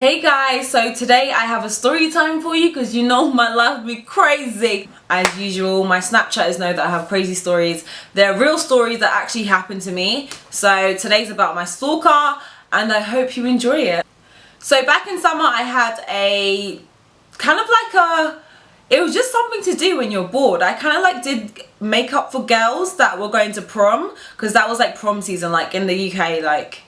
Hey guys, so today I have a story time for you because you know my life be crazy. As usual, my Snapchatters know that I have crazy stories. They're real stories that actually happened to me. So today's about my stalker and I hope you enjoy it. So back in summer I had a kind of like it was just something to do when you're bored. I kind of like did makeup for girls that were going to prom because that was like prom season, like in the UK, like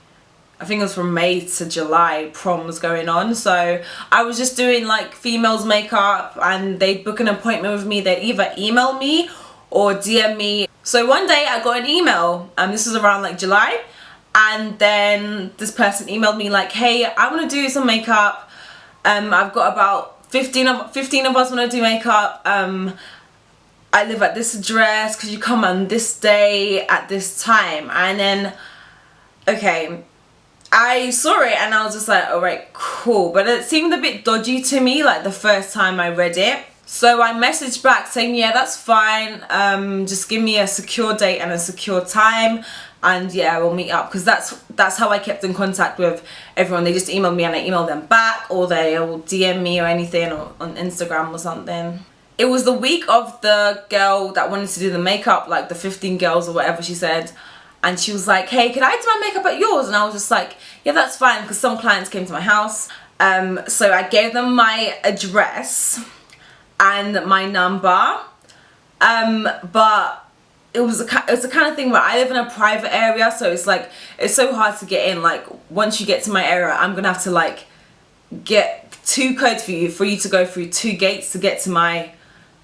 I think it was from May to July, prom was going on. So I was just doing like females makeup and they'd book an appointment with me. They'd either email me or DM me. So one day I got an email and this was around like July. And then this person emailed me like, hey, I want to do some makeup. I've got about 15 of us want to do makeup. I live at this address. Could you come on this day at this time? And then, okay, I saw it and I was just like, alright, cool. But it seemed a bit dodgy to me like the first time I read it. So I messaged back saying, yeah, that's fine. Just give me a secure date and a secure time. And yeah, we'll meet up. Because that's how I kept in contact with everyone. They just emailed me and I emailed them back. Or they'll DM me or anything or on Instagram or something. It was the week of the girl that wanted to do the makeup. Like the 15 girls or whatever she said. And she was like, hey, can I do my makeup at yours? And I was just like, yeah, that's fine, because some clients came to my house. So I gave them my address and my number. But it was the kind of thing where I live in a private area, so it's like, it's so hard to get in. Like, once you get to my area, I'm going to have to like get 2 codes for you to go through 2 gates to get to my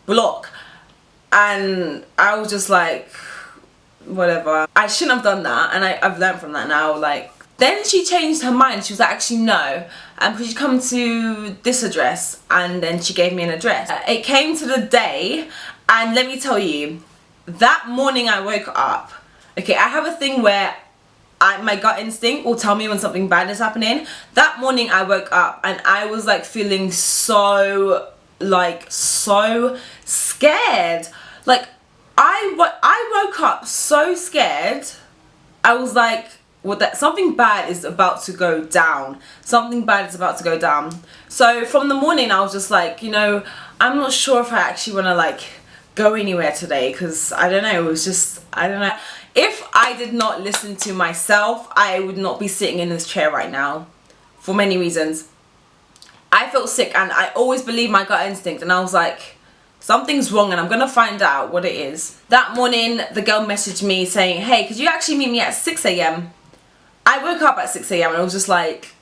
block. And I was just like, whatever, I shouldn't have done that, and I've learned from that now. Like, then she changed her mind. She was like, actually no, could you come to this address? And then she gave me an address. It came to the day, and let me tell you, that morning I woke up. Okay, I have a thing where my gut instinct will tell me when something bad is happening. That morning I woke up and I was like feeling so scared. Like, I woke up so scared. I was like, well, that something bad is about to go down. Something bad is about to go down. So from the morning I was just like, you know, I'm not sure if I actually want to like go anywhere today, because I don't know, it was just, I don't know. If I did not listen to myself, I would not be sitting in this chair right now, for many reasons. I felt sick and I always believe my gut instinct, and I was like, something's wrong and I'm gonna find out what it is. That morning the girl messaged me saying, hey, could you actually meet me at 6 AM? I woke up at 6 AM and I was just like,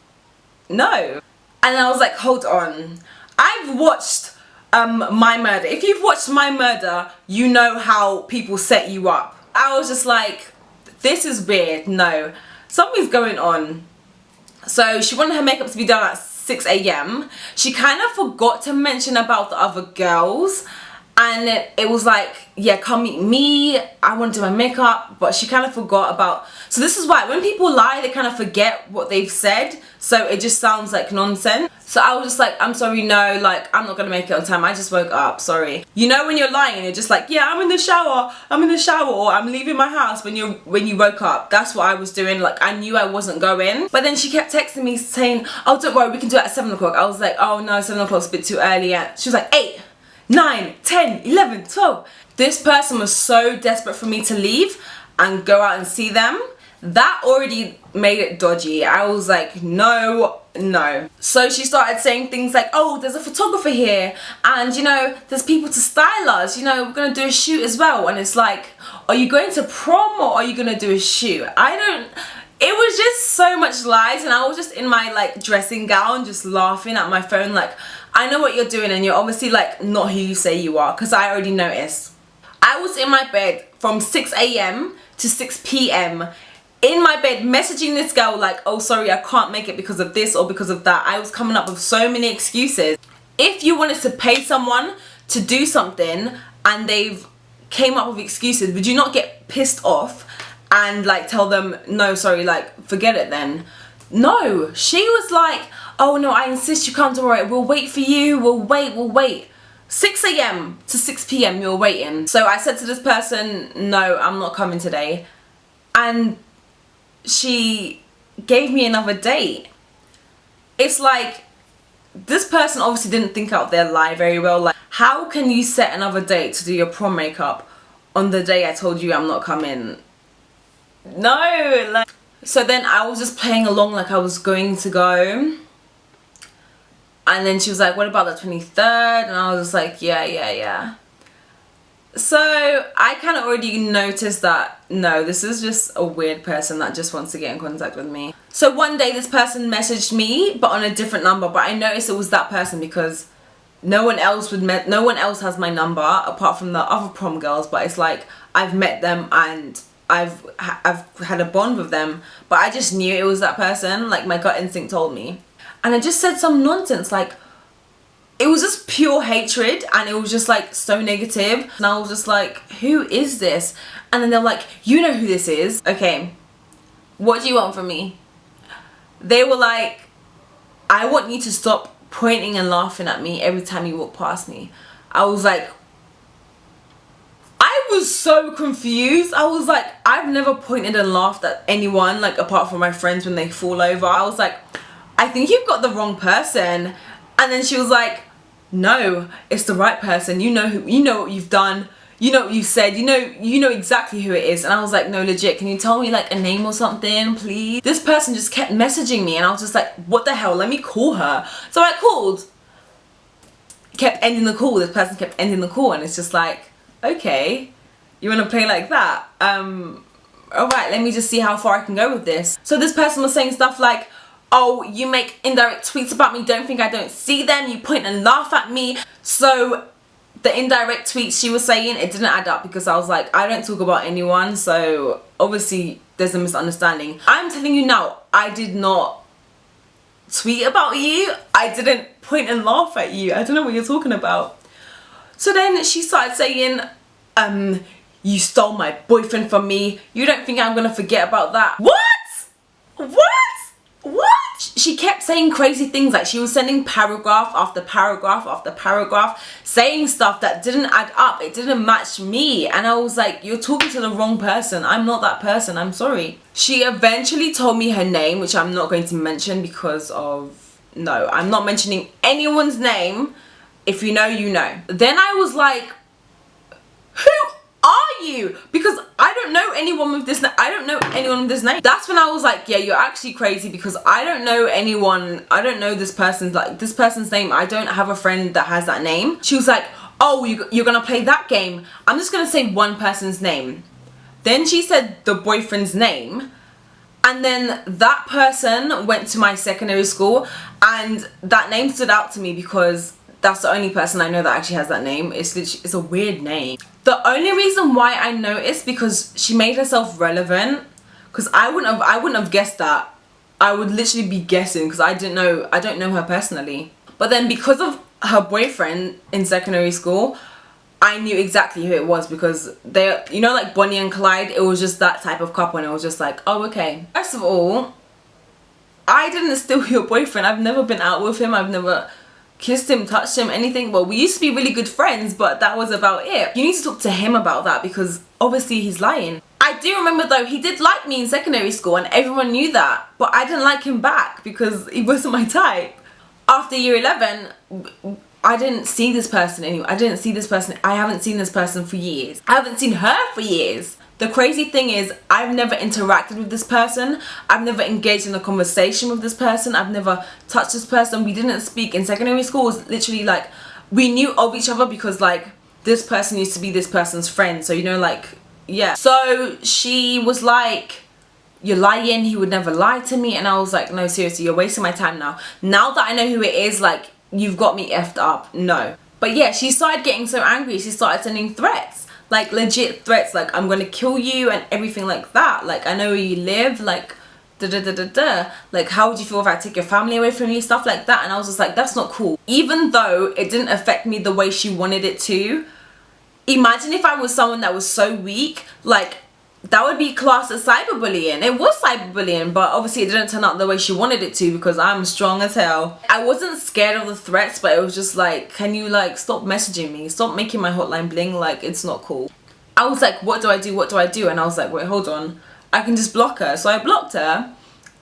no. And I was like, hold on. I've watched My Murder. If you've watched My Murder, you know how people set you up. I was just like, this is weird. No, something's going on. So she wanted her makeup to be done at 6 AM. She kind of forgot to mention about the other girls, and it was like, yeah, come meet me, I want to do my makeup, but she kind of forgot about. So this is why when people lie, they kind of forget what they've said, so it just sounds like nonsense. So I was just like, I'm sorry, no, like, I'm not gonna make it on time, I just woke up, sorry. You know when you're lying and you're just like, yeah, I'm in the shower, or I'm leaving my house when you woke up. That's what I was doing. Like, I knew I wasn't going. But then she kept texting me saying, oh, don't worry, we can do it at 7 o'clock. I was like, oh no, 7 o'clock's a bit too early. And she was like, 8, 9, 10, 11, 12. This person was so desperate for me to leave and go out and see them. That already made it dodgy. I was like, no. So she started saying things like, oh, there's a photographer here, and you know, there's people to style us, you know, we're gonna do a shoot as well. And it's like, are you going to prom or are you gonna do a shoot? It was just so much lies, and I was just in my like dressing gown just laughing at my phone like, I know what you're doing and you're obviously like not who you say you are, because I already noticed. I was in my bed from 6 AM to 6 PM in my bed messaging this girl like, oh sorry, I can't make it because of this or because of that. I was coming up with so many excuses. If you wanted to pay someone to do something and they've came up with excuses, would you not get pissed off and like tell them, no, sorry, like forget it then? No, she was like, oh no, I insist you come, don't worry, we'll wait for you, we'll wait. 6 AM to 6 PM you're waiting. So I said to this person, no, I'm not coming today. And she gave me another date. it's like, this person obviously didn't think out their lie very well. Like, how can you set another date to do your prom makeup on the day I told you I'm not coming? No, like. So then I was just playing along like I was going to go. And then she was like, what about the 23rd? And I was just like, yeah. So I kind of already noticed that, no, this is just a weird person that just wants to get in contact with me. So one day this person messaged me, but on a different number. But I noticed it was that person because no one else has my number apart from the other prom girls. But it's like, I've met them and I've had a bond with them. But I just knew it was that person. Like, my gut instinct told me. And I just said some nonsense, like, it was just pure hatred, and it was just like so negative. And I was just like, who is this? And then they're like, you know who this is. Okay, what do you want from me? They were like, I want you to stop pointing and laughing at me every time you walk past me. I was like, I was so confused. I was like, I've never pointed and laughed at anyone, like, apart from my friends when they fall over. I was like, I think you've got the wrong person. And then she was like, no, it's the right person. You know what you've done. You know what you've said. You know exactly who it is. And I was like, no, legit, can you tell me like a name or something, please? This person just kept messaging me and I was just like, what the hell? Let me call her. So I called. Kept ending the call. This person kept ending the call, and it's just like, okay, you want to play like that? Alright, let me just see how far I can go with this. So this person was saying stuff like, oh, you make indirect tweets about me, don't think I don't see them, you point and laugh at me. So the indirect tweets she was saying, it didn't add up, because I was like, I don't talk about anyone, so obviously there's a misunderstanding. I'm telling you now, I did not tweet about you. I didn't point and laugh at you. I don't know what you're talking about. So then she started saying, you stole my boyfriend from me. You don't think I'm gonna forget about that? What? She kept saying crazy things, like she was sending paragraph after paragraph after paragraph, saying stuff that didn't add up. It didn't match me, and I was like, you're talking to the wrong person. I'm not that person, I'm sorry. She eventually told me her name, which I'm not going to mention because of, no, I'm not mentioning anyone's name. If you know, you know. Then I was like, who are you? Because I don't know anyone with this name. I don't know anyone with this name. That's when I was like, yeah, you're actually crazy, because I don't know anyone. I don't know this person's name. I don't have a friend that has that name. She was like, oh, you're gonna play that game. I'm just gonna say one person's name. Then she said the boyfriend's name, and then that person went to my secondary school, and that name stood out to me because that's the only person I know that actually has that name. It's a weird name. The only reason why I know is because she made herself relevant, because I wouldn't have guessed that. I would literally be guessing, because I don't know her personally. But then because of her boyfriend in secondary school, I knew exactly who it was, because they, you know, like Bonnie and Clyde, it was just that type of couple, and it was just like, oh, okay. First of all, I didn't steal your boyfriend. I've never been out with him. I've never kissed him, touched him, anything. Well, we used to be really good friends, but that was about it. You need to talk to him about that, because obviously he's lying. I do remember though, he did like me in secondary school, and everyone knew that, but I didn't like him back because he wasn't my type. After year 11, I didn't see this person anymore. I haven't seen this person for years. I haven't seen her for years. The crazy thing is, I've never interacted with this person. I've never engaged in a conversation with this person. I've never touched this person. We didn't speak. In secondary school, it was literally like, we knew of each other because like, this person used to be this person's friend. So, you know, like, yeah. So she was like, you're lying, he would never lie to me. And I was like, no, seriously, you're wasting my time now. Now that I know who it is, like, you've got me effed up. No. But yeah, she started getting so angry. She started sending threats. Like legit threats, like I'm gonna kill you and everything like that. Like, I know where you live, like like how would you feel if I take your family away from you, stuff like that. And I was just like, that's not cool. Even though it didn't affect me the way she wanted it to. Imagine if I was someone that was so weak, like that would be classed as cyberbullying. It was cyberbullying, but obviously it didn't turn out the way she wanted it to, because I'm strong as hell. I wasn't scared of the threats, but it was just like, can you like stop messaging me? Stop making my hotline bling, like it's not cool. I was like, what do I do? What do I do? And I was like, wait, hold on. I can just block her. So I blocked her.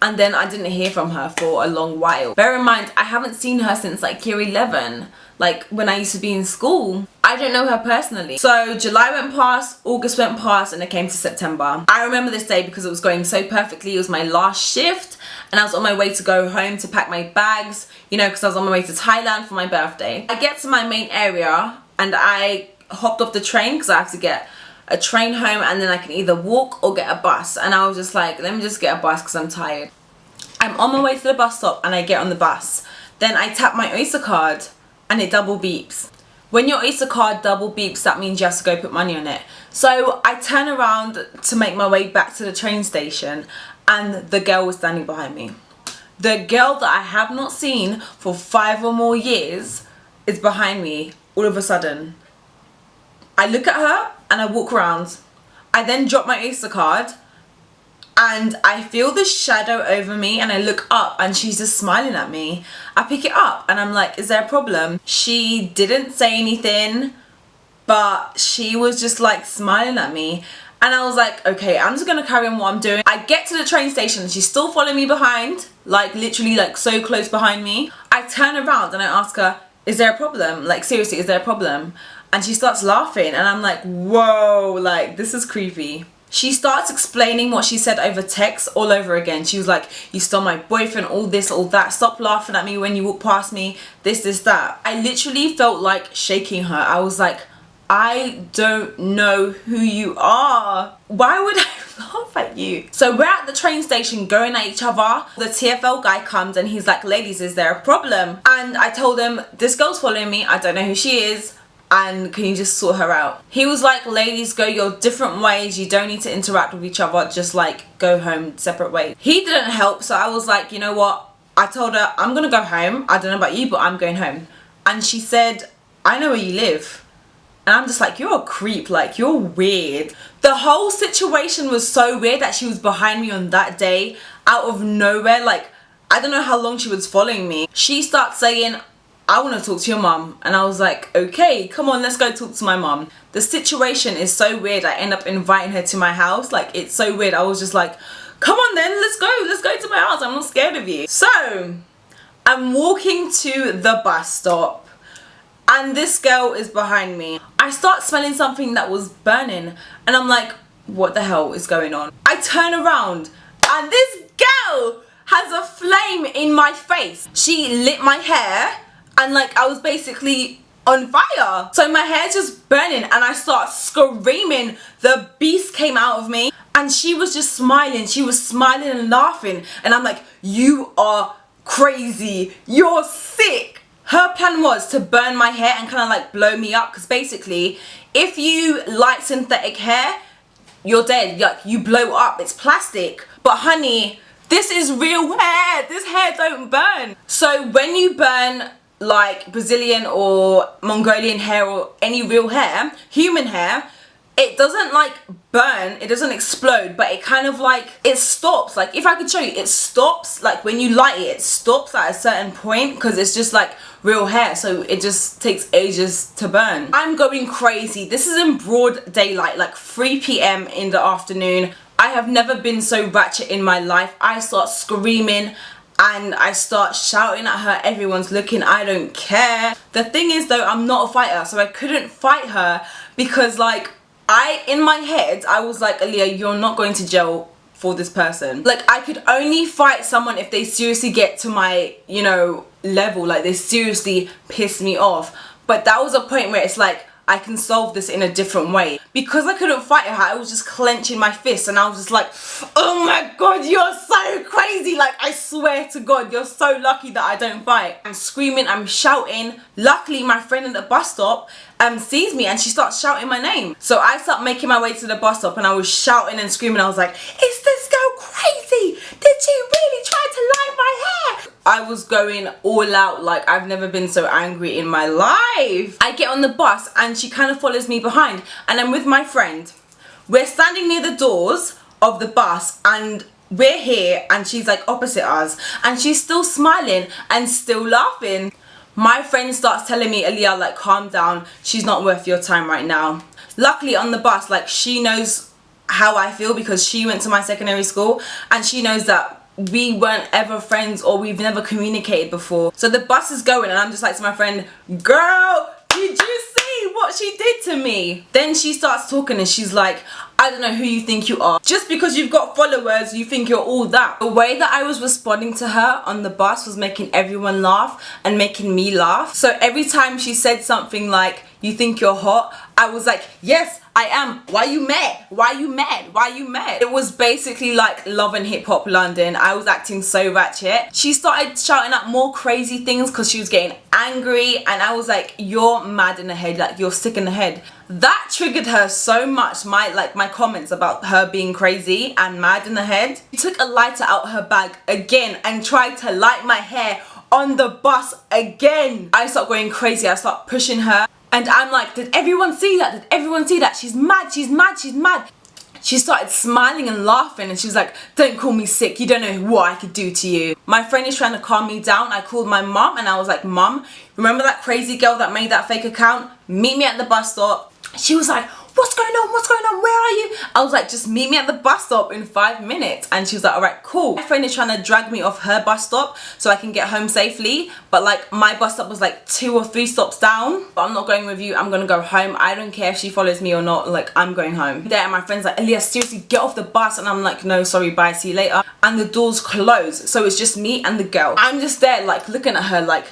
and then I didn't hear from her for a long while. Bear in mind, I haven't seen her since like year 11, like when I used to be in school. I don't know her personally. So July went past, August went past, and it came to September. I remember this day because it was going so perfectly. It was my last shift and I was on my way to go home to pack my bags, you know, because I was on my way to Thailand for my birthday. I get to my main area and I hopped off the train because I have to get a train home, and then I can either walk or get a bus. And I was just like, let me just get a bus because I'm tired. I'm on my way to the bus stop and I get on the bus. Then I tap my Oyster card and it double beeps. When your Oyster card double beeps, that means you have to go put money on it. So I turn around to make my way back to the train station and the girl was standing behind me. The girl that I have not seen for 5 or more years is behind me all of a sudden. I look at her and I walk around. I then drop my Oyster card and I feel the shadow over me and I look up and she's just smiling at me. I pick it up and I'm like, is there a problem? She didn't say anything, but she was just like smiling at me. And I was like, okay, I'm just gonna carry on what I'm doing. I get to the train station and she's still following me behind, like literally like so close behind me. I turn around and I ask her, is there a problem? Like seriously, is there a problem? And she starts laughing and I'm like, whoa, like this is creepy. She starts explaining what she said over text all over again. She was like, you stole my boyfriend, all this, all that. Stop laughing at me when you walk past me, this, that. I literally felt like shaking her. I was like, I don't know who you are. Why would I laugh at you? So we're at the train station going at each other. The TfL guy comes and he's like, ladies, is there a problem? And I told him, this girl's following me. I don't know who she is. And can you just sort her out? He was like, ladies, go your different ways. You don't need to interact with each other. Just like go home separate ways. He didn't help. So I was like, you know what? I told her, I'm going to go home. I don't know about you, but I'm going home. And she said, I know where you live. And I'm just like, you're a creep. Like, you're weird. The whole situation was so weird that she was behind me on that day out of nowhere. Like, I don't know how long she was following me. She starts saying, I want to talk to your mum. And I was like, okay, come on, let's go talk to my mum. The situation is so weird. I end up inviting her to my house. Like, it's so weird. I was just like, come on then, let's go to my house. I'm not scared of you. So I'm walking to the bus stop and this girl is behind me. I start smelling something that was burning and I'm like, what the hell is going on? I turn around and this girl has a flame in my face. She lit my hair and like I was basically on fire. So my hair's just burning and I start screaming. The beast came out of me and she was just smiling. She was smiling and laughing and I'm like, you are crazy. You're sick. Her plan was to burn my hair and kind of like blow me up because basically if you like synthetic hair, you're dead. Like you blow up. It's plastic. But honey, this is real hair. This hair don't burn. So when you burn like Brazilian or Mongolian hair or any real hair, human hair, it doesn't like burn, it doesn't explode, but it kind of like, it stops. Like if I could show you, it stops. Like when you light it, it stops at a certain point because it's just like real hair, so it just takes ages to burn. I'm going crazy. This is in broad daylight, like 3 p.m. in the afternoon. I have never been so ratchet in my life. I start screaming and I start shouting at her, everyone's looking, I don't care. The thing is though, I'm not a fighter, so I couldn't fight her because like, in my head, I was like, Aliyah, you're not going to jail for this person. Like, I could only fight someone if they seriously get to my, you know, level. Like, they seriously piss me off. But that was a point where it's like, I can solve this in a different way. Because I couldn't fight her, I was just clenching my fists and I was just like, oh my god, you're so crazy. Like, I swear to God, you're so lucky that I don't fight. I'm screaming, I'm shouting. Luckily, my friend at the bus stop sees me and she starts shouting my name. So I start making my way to the bus stop and I was shouting and screaming. I was like, is this girl crazy? Did she really try to light my hair? I was going all out. Like, I've never been so angry in my life. I get on the bus and she kind of follows me behind and I'm with my friend. We're standing near the doors of the bus and we're here and she's like opposite us and she's still smiling and still laughing. My friend starts telling me, Aliyah, like, calm down. She's not worth your time right now. Luckily on the bus, like, she knows how I feel because she went to my secondary school and she knows that we weren't ever friends or we've never communicated before. So the bus is going and I'm just like to my friend, girl, did you see what she did to me? Then she starts talking and she's like, I don't know who you think you are. Just because you've got followers, you think you're all that. The way that I was responding to her on the bus was making everyone laugh and making me laugh. So every time she said something like, you think you're hot, I was like, yes, I am. Why you mad? Why you mad? Why you mad? It was basically like Love and Hip Hop London. I was acting so ratchet. She started shouting out more crazy things because she was getting angry, and I was like, you're mad in the head, like you're sick in the head. That triggered her so much, my comments about her being crazy and mad in the head. She took a lighter out her bag again and tried to light my hair on the bus again. I start going crazy. I start pushing her. And I'm like, did everyone see that? Did everyone see that? She's mad, she's mad, she's mad. She started smiling and laughing and she was like, don't call me sick, you don't know what I could do to you. My friend is trying to calm me down. I called my mum and I was like, Mum, remember that crazy girl that made that fake account? Meet me at the bus stop. She was like, what's going on? What's going on? Where are you? I was like, just meet me at the bus stop in 5 minutes. And she was like, all right, cool. My friend is trying to drag me off her bus stop so I can get home safely. But like my bus stop was like 2 or 3 stops down. But I'm not going with you. I'm going to go home. I don't care if she follows me or not. Like, I'm going home. There, and my friend's like, Aliyah, seriously, get off the bus. And I'm like, no, sorry, bye, see you later. And the doors close. So it's just me and the girl. I'm just there like looking at her like,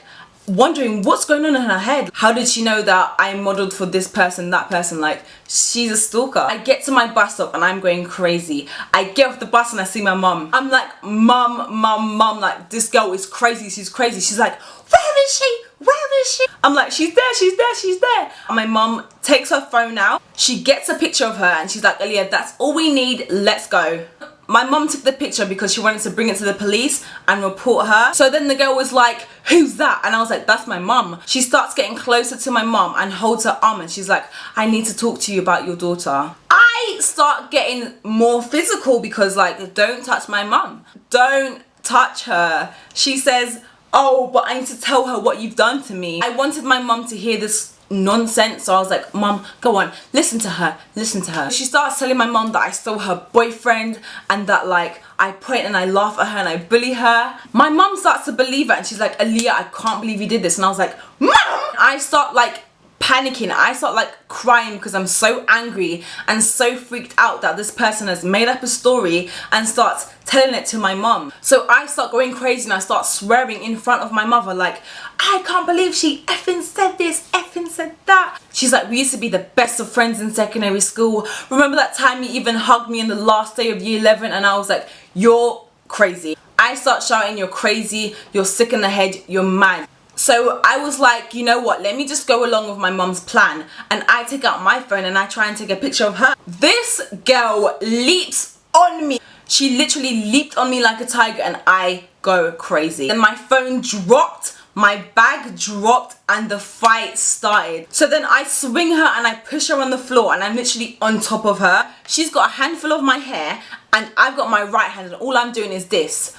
wondering what's going on in her head. How did she know that I modeled for this person, that person? Like, she's a stalker. I get to my bus stop and I'm going crazy. I get off the bus and I see my mum. I'm like, mum, like, this girl is crazy, she's crazy. She's like, where is she? Where is she? I'm like, she's there, she's there, she's there. And my mum takes her phone out. She gets a picture of her and she's like, Aliyah, that's all we need, let's go. My mum took the picture because she wanted to bring it to the police and report her. So then the girl was like, who's that? And I was like, that's my mum. She starts getting closer to my mum and holds her arm and she's like, I need to talk to you about your daughter. I start getting more physical because like, don't touch my mum. Don't touch her. She says, oh, but I need to tell her what you've done to me. I wanted my mum to hear this nonsense, so I was like, Mum, go on, listen to her, listen to her. She starts telling my mum that I stole her boyfriend and that like I point and I laugh at her and I bully her. My mum starts to believe it and she's like, Aliyah, I can't believe you did this. And I was like, Mum! I start like panicking. I start like crying because I'm so angry and so freaked out that this person has made up a story and starts telling it to my mum. So I start going crazy and I start swearing in front of my mother like, I can't believe she effing said this, effing said that. She's like, we used to be the best of friends in secondary school. Remember that time you even hugged me on the last day of year 11? And I was like, you're crazy. I start shouting, you're crazy, you're sick in the head, you're mad. So I was like, you know what, let me just go along with my mum's plan. And I take out my phone and I try and take a picture of her. This girl leaps on me. She literally leaped on me like a tiger and I go crazy. And my phone dropped, my bag dropped and the fight started. So then I swing her and I push her on the floor and I'm literally on top of her. She's got a handful of my hair and I've got my right hand and all I'm doing is this.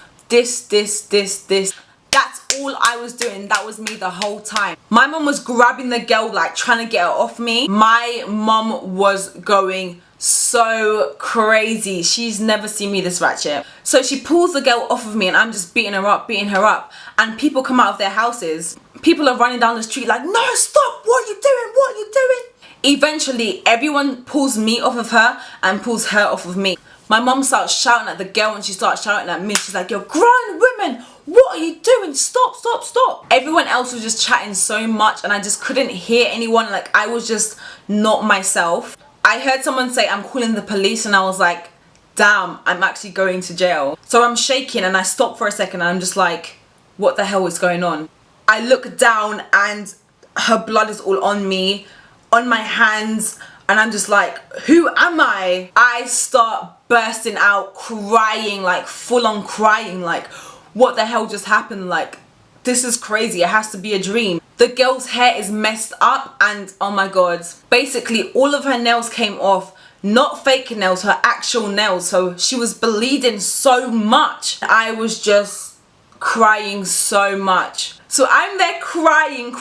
That's all I was doing. That was me the whole time. My mum was grabbing the girl, like trying to get her off me. My mum was going so crazy. She's never seen me this ratchet. So she pulls the girl off of me and I'm just beating her up. And people come out of their houses. People are running down the street like, no, stop, what are you doing? What are you doing? Eventually, everyone pulls me off of her and pulls her off of me. My mum starts shouting at the girl and she starts shouting at me. She's like, you're grown women. What are you doing? Stop, stop, stop. Everyone else was just chatting so much and I just couldn't hear anyone. Like, I was just not myself. I heard someone say, I'm calling the police, and I was like, damn, I'm actually going to jail. So I'm shaking and I stop for a second and I'm just like, what the hell is going on? I look down and her blood is all on me, on my hands, and I'm just like, who am I? I start bursting out crying, like full on crying, like, what the hell just happened? Like, this is crazy. It has to be a dream. The girl's hair is messed up and oh my god. Basically, all of her nails came off. Not fake nails, her actual nails. So she was bleeding so much. I was just crying so much. So I'm there crying.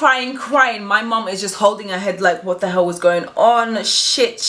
My mum is just holding her head like, what the hell was going on? Shit.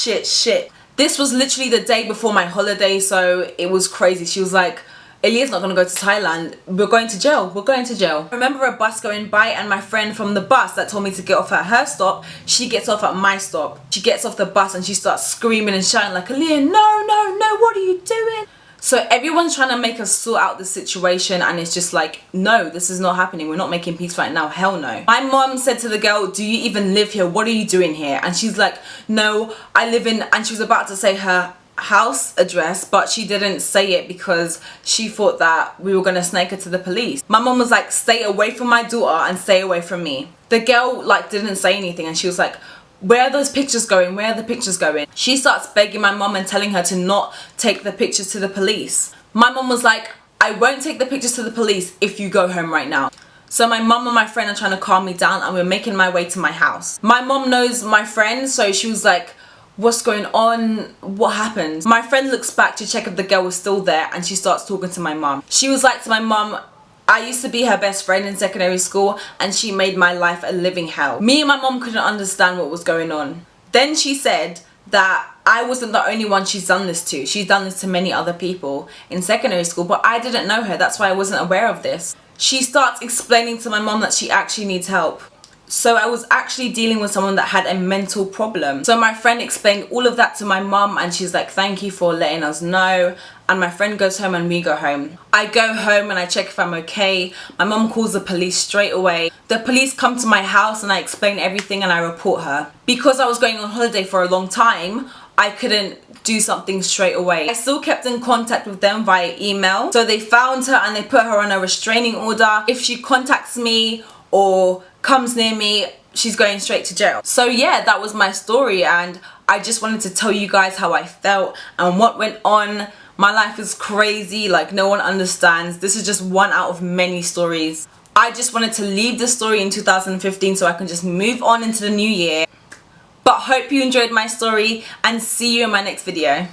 This was literally the day before my holiday, so it was crazy. She was like, Aaliyah's not going to go to Thailand. We're going to jail. We're going to jail. I remember a bus going by and my friend from the bus that told me to get off at her stop, she gets off at my stop. She gets off the bus and she starts screaming and shouting like, Aaliyah, no, no, no, what are you doing? So everyone's trying to make us sort out the situation, and it's just like, no, this is not happening. We're not making peace right now. Hell no. My mom said to the girl, do you even live here? What are you doing here? And she's like, no, I live in, and she was about to say her house address, but she didn't say it because she thought that we were gonna snake her to the police. My mom was like, stay away from my daughter and stay away from me. The girl like didn't say anything, and she was like, where are those pictures going? Where are the pictures going? She starts begging my mom and telling her to not take the pictures to the police. My mom was like, I won't take the pictures to the police if you go home right now. So my mom and my friend are trying to calm me down, and we're making my way to my house. My mom knows my friend, so she was like, what's going on? What happened? My friend looks back to check if the girl was still there, and she starts talking to my mom. She was like to my mom, I used to be her best friend in secondary school and she made my life a living hell. Me and my mom couldn't understand what was going on. Then she said that I wasn't the only one she's done this to. She's done this to many other people in secondary school, but I didn't know her. That's why I wasn't aware of this. She starts explaining to my mom that she actually needs help. So I was actually dealing with someone that had a mental problem. So my friend explained all of that to my mom, and she's like, thank you for letting us know. And my friend goes home and we go home. I go home and I check if I'm okay. My mom calls the police straight away. The police come to my house and I explain everything and I report her. Because I was going on holiday for a long time, I couldn't do something straight away. I still kept in contact with them via email. So they found her and they put her on a restraining order. If she contacts me or comes near me, she's going straight to jail. So yeah, that was my story, and I just wanted to tell you guys how I felt and what went on. My life is crazy, like no one understands. This is just one out of many stories. I just wanted to leave the story in 2015 so I can just move on into the new year. But hope you enjoyed my story, and see you in my next video.